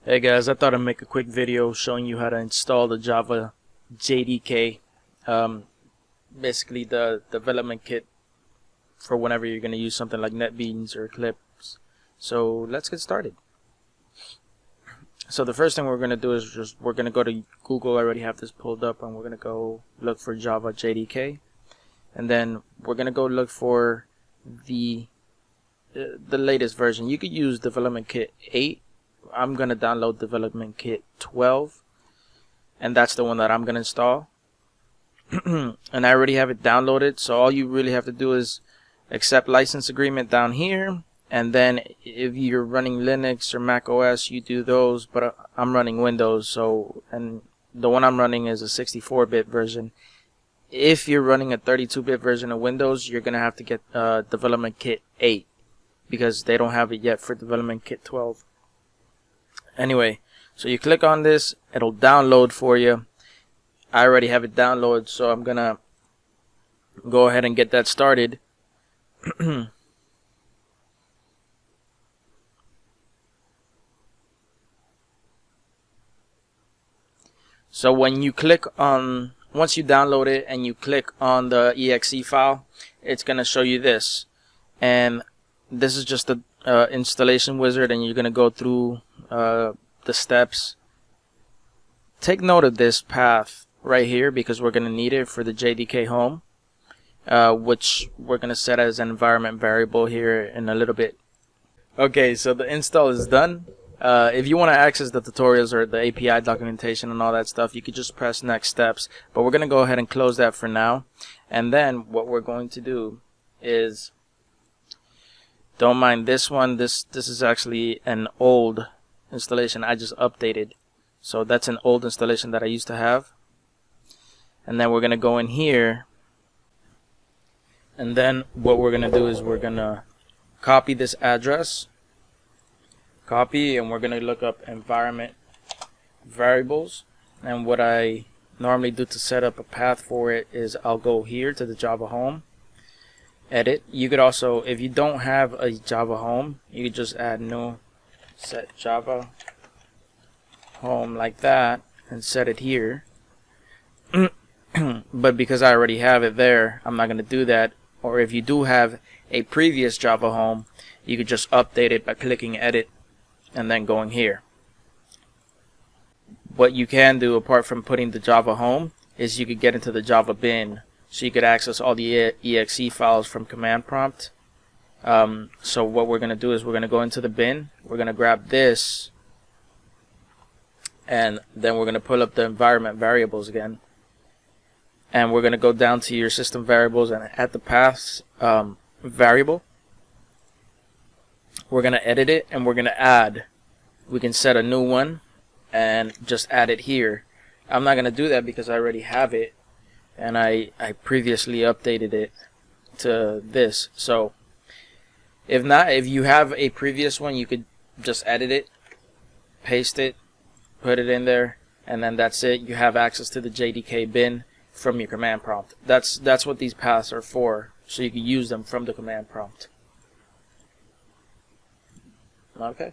Hey guys, I thought I'd make a quick video showing you how to install the Java JDK, basically the development kit for whenever you're going to use something like NetBeans or Eclipse. So let's get started. So the first thing we're going to do is we're going to go to Google. I already have this pulled up, and we're going to go look for Java JDK, and then we're going to go look for the latest version. You could use Development Kit 8. I'm going to download Development Kit 12, and that's the one that I'm going to install. And I already have it downloaded, so all you really have to do is accept license agreement down here, and then if you're running Linux or Mac OS, you do those, but I'm running Windows, so, and the one I'm running is a 64-bit version. If you're running a 32-bit version of Windows, you're going to have to get Development Kit 8, because they don't have it yet for Development Kit 12. Anyway, so you click on this, it'll download for you. I already have it downloaded, so I'm gonna go ahead and get that started. So when you click on, once you download it and you click on the exe file, it's gonna show you this, and this is just the installation wizard, and you're gonna go through the steps. Take note of this path right here, because we're gonna need it for the JDK home, which we're gonna set as an environment variable here in a little bit. Okay, so the install is done. If you want to access the tutorials or the API documentation and all that stuff, you could just press next steps, but we're gonna go ahead and close that for now. And then what we're going to do is, don't mind this one, this is actually an old installation I just updated, so that's an old installation that I used to have. And then we're gonna go in here, and then what we're gonna do is we're gonna copy this address, and we're gonna look up environment variables. And what I normally do to set up a path for it is I'll go here to the Java home, edit. You could also, if you don't have a Java home, you could just add new, set Java home like that, and set it here. But because I already have it there, I'm not going to do that. Or if you do have a previous Java home, you could just update it by clicking edit and then going here. What you can do, apart from putting the Java home, is you could get into the Java bin, so you could access all the exe files from command prompt. So what we're going to do is we're going to go into the bin, we're going to grab this, and then we're going to pull up the environment variables again, and we're going to go down to your system variables, and at the paths variable, we're going to edit it, and we're going to add, we can set a new one and just add it here. I'm not going to do that because I already have it, and I previously updated it to this. So if not, if you have a previous one, you could just edit it, paste it, put it in there, and then that's it. You have access to the JDK bin from your command prompt. That's what these paths are for, so you can use them from the command prompt. Okay.